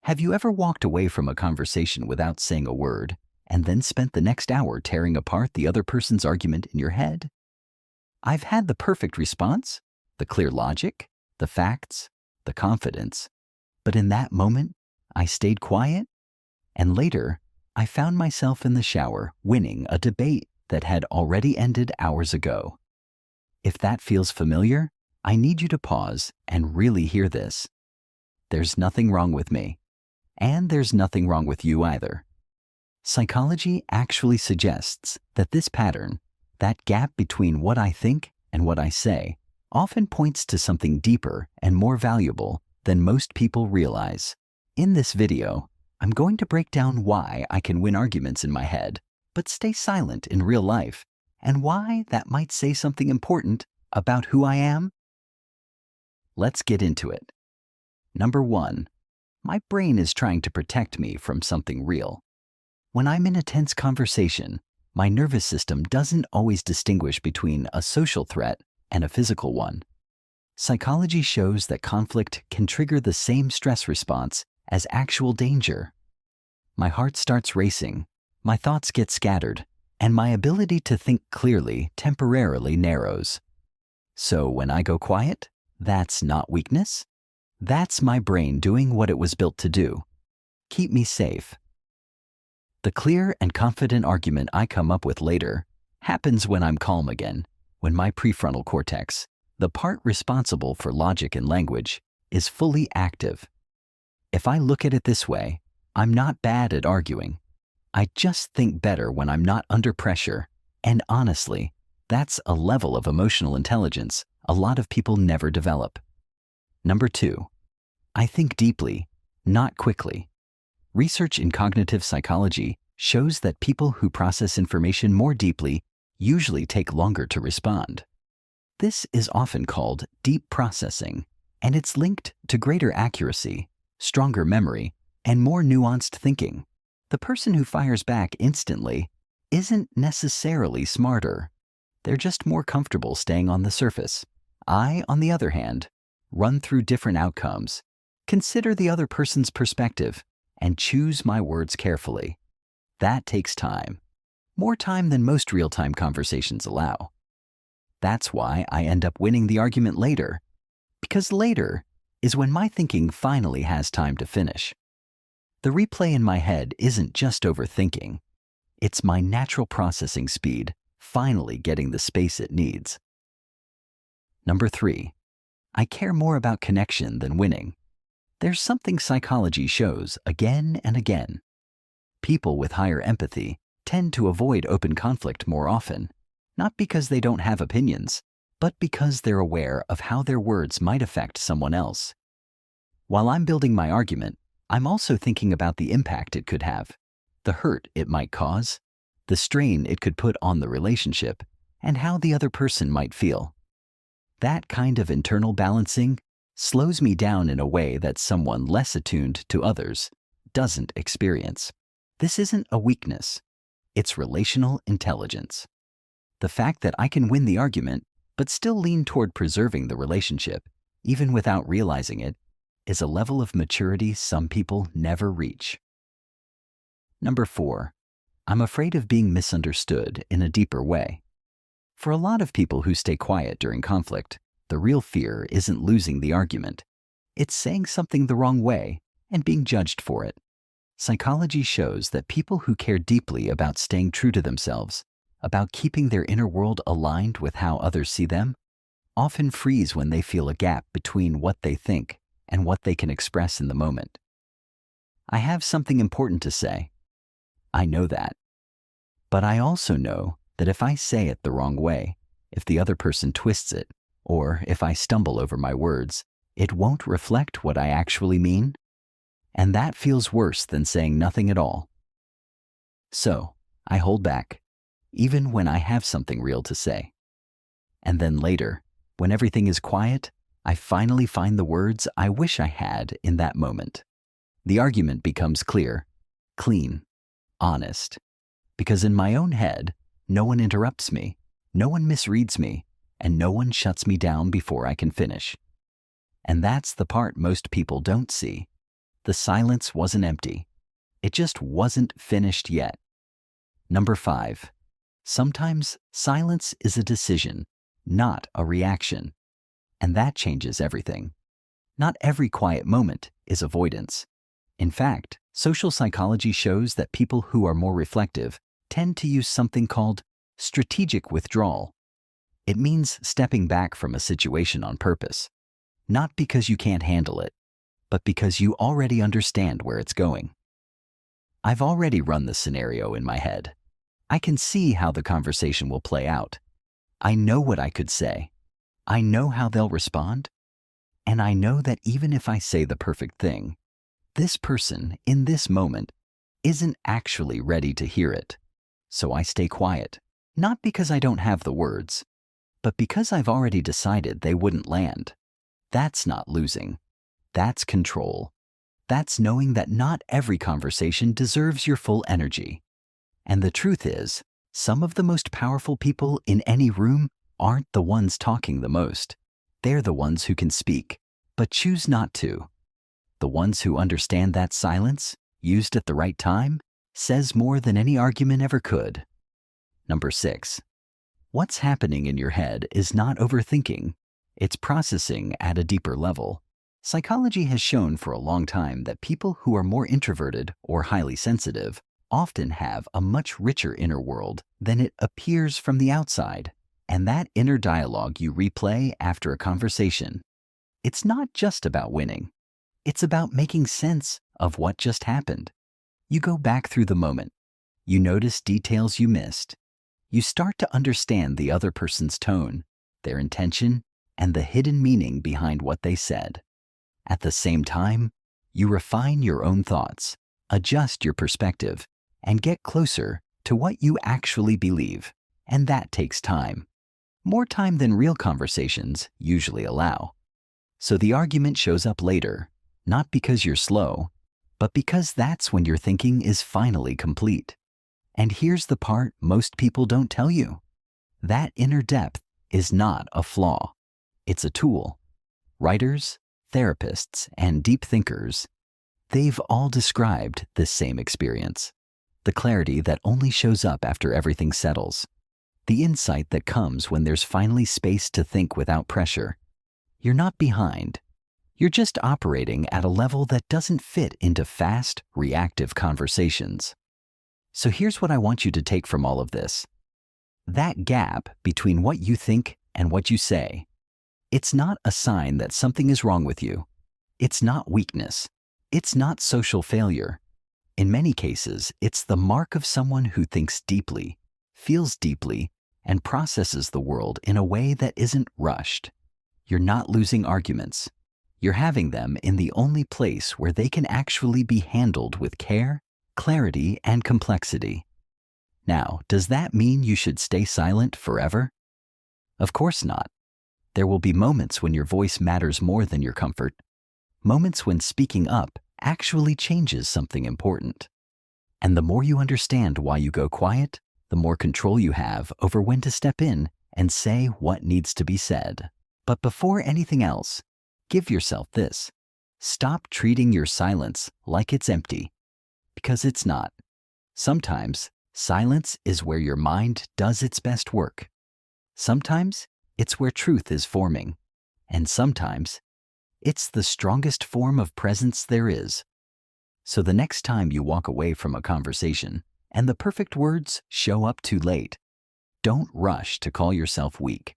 Have you ever walked away from a conversation without saying a word and then spent the next hour tearing apart the other person's argument in your head? I've had the perfect response, the clear logic, the facts, the confidence, but in that moment, I stayed quiet, and later, I found myself in the shower winning a debate that had already ended hours ago. If that feels familiar, I need you to pause and really hear this. There's nothing wrong with me, and there's nothing wrong with you either. Psychology actually suggests that this pattern, that gap between what I think and what I say, often points to something deeper and more valuable than most people realize. In this video, I'm going to break down why I can win arguments in my head, but stay silent in real life, and why that might say something important about who I am. Let's get into it. Number 1, my brain is trying to protect me from something real. When I'm in a tense conversation, my nervous system doesn't always distinguish between a social threat and a physical one. Psychology shows that conflict can trigger the same stress response as actual danger. My heart starts racing, my thoughts get scattered, and my ability to think clearly temporarily narrows. So when I go quiet, that's not weakness. That's my brain doing what it was built to do. Keep me safe. The clear and confident argument I come up with later happens when I'm calm again, when my prefrontal cortex, the part responsible for logic and language, is fully active. If I look at it this way, I'm not bad at arguing. I just think better when I'm not under pressure, and honestly, that's a level of emotional intelligence a lot of people never develop. Number 2, I think deeply, not quickly. Research in cognitive psychology shows that people who process information more deeply usually take longer to respond. This is often called deep processing, and it's linked to greater accuracy, stronger memory, and more nuanced thinking. The person who fires back instantly isn't necessarily smarter. They're just more comfortable staying on the surface. I, on the other hand, run through different outcomes, consider the other person's perspective, and choose my words carefully. That takes time. More time than most real-time conversations allow. That's why I end up winning the argument later, because later is when my thinking finally has time to finish. The replay in my head isn't just overthinking. It's my natural processing speed finally getting the space it needs. Number 3, I care more about connection than winning. There's something psychology shows again and again. People with higher empathy tend to avoid open conflict more often, not because they don't have opinions, but because they're aware of how their words might affect someone else. While I'm building my argument, I'm also thinking about the impact it could have, the hurt it might cause, the strain it could put on the relationship, and how the other person might feel. That kind of internal balancing slows me down in a way that someone less attuned to others doesn't experience. This isn't a weakness. It's relational intelligence. The fact that I can win the argument but still lean toward preserving the relationship, even without realizing it, is a level of maturity some people never reach. Number 4, I'm afraid of being misunderstood in a deeper way. For a lot of people who stay quiet during conflict, the real fear isn't losing the argument. It's saying something the wrong way and being judged for it. Psychology shows that people who care deeply about staying true to themselves, about keeping their inner world aligned with how others see them, often freeze when they feel a gap between what they think and what they can express in the moment. I have something important to say. I know that. But I also know that if I say it the wrong way, if the other person twists it, or if I stumble over my words, it won't reflect what I actually mean. And that feels worse than saying nothing at all. So, I hold back, even when I have something real to say. And then later, when everything is quiet, I finally find the words I wish I had in that moment. The argument becomes clear, clean, honest. Because in my own head, no one interrupts me, no one misreads me, and no one shuts me down before I can finish. And that's the part most people don't see. The silence wasn't empty. It just wasn't finished yet. Number 5. Sometimes silence is a decision, not a reaction. And that changes everything. Not every quiet moment is avoidance. In fact, social psychology shows that people who are more reflective tend to use something called strategic withdrawal. It means stepping back from a situation on purpose, not because you can't handle it, but because you already understand where it's going. I've already run the scenario in my head. I can see how the conversation will play out. I know what I could say. I know how they'll respond. And I know that even if I say the perfect thing, this person in this moment isn't actually ready to hear it. So I stay quiet, not because I don't have the words, but because I've already decided they wouldn't land. That's not losing. That's control. That's knowing that not every conversation deserves your full energy. And the truth is, some of the most powerful people in any room aren't the ones talking the most. They're the ones who can speak, but choose not to. The ones who understand that silence, used at the right time, says more than any argument ever could. Number 6. What's happening in your head is not overthinking. It's processing at a deeper level. Psychology has shown for a long time that people who are more introverted or highly sensitive often have a much richer inner world than it appears from the outside. And that inner dialogue you replay after a conversation, it's not just about winning. It's about making sense of what just happened. You go back through the moment. You notice details you missed. You start to understand the other person's tone, their intention, and the hidden meaning behind what they said. At the same time, you refine your own thoughts, adjust your perspective, and get closer to what you actually believe. And that takes time. More time than real conversations usually allow. So the argument shows up later, not because you're slow, but because that's when your thinking is finally complete. And here's the part most people don't tell you. That inner depth is not a flaw. It's a tool. Writers, therapists, and deep thinkers, they've all described this same experience. The clarity that only shows up after everything settles. The insight that comes when there's finally space to think without pressure. You're not behind. You're just operating at a level that doesn't fit into fast, reactive conversations. So here's what I want you to take from all of this. That gap between what you think and what you say, it's not a sign that something is wrong with you. It's not weakness. It's not social failure. In many cases, it's the mark of someone who thinks deeply, feels deeply, and processes the world in a way that isn't rushed. You're not losing arguments. You're having them in the only place where they can actually be handled with care, clarity, and complexity. Now, does that mean you should stay silent forever? Of course not. There will be moments when your voice matters more than your comfort. Moments when speaking up actually changes something important. And the more you understand why you go quiet, the more control you have over when to step in and say what needs to be said. But before anything else, give yourself this. Stop treating your silence like it's empty, because it's not. Sometimes, silence is where your mind does its best work. Sometimes, it's where truth is forming. And sometimes, it's the strongest form of presence there is. So the next time you walk away from a conversation and the perfect words show up too late, don't rush to call yourself weak.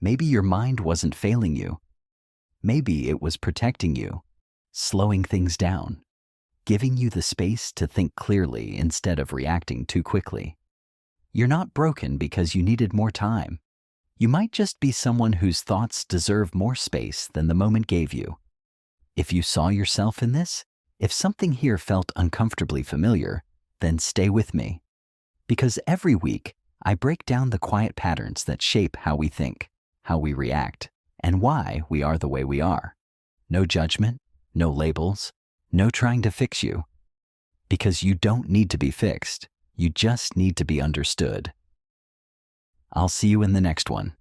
Maybe your mind wasn't failing you. Maybe it was protecting you, slowing things down, giving you the space to think clearly instead of reacting too quickly. You're not broken because you needed more time. You might just be someone whose thoughts deserve more space than the moment gave you. If you saw yourself in this, if something here felt uncomfortably familiar, then stay with me. Because every week, I break down the quiet patterns that shape how we think, how we react, and why we are the way we are. No judgment, no labels, no trying to fix you. Because you don't need to be fixed, you just need to be understood. I'll see you in the next one.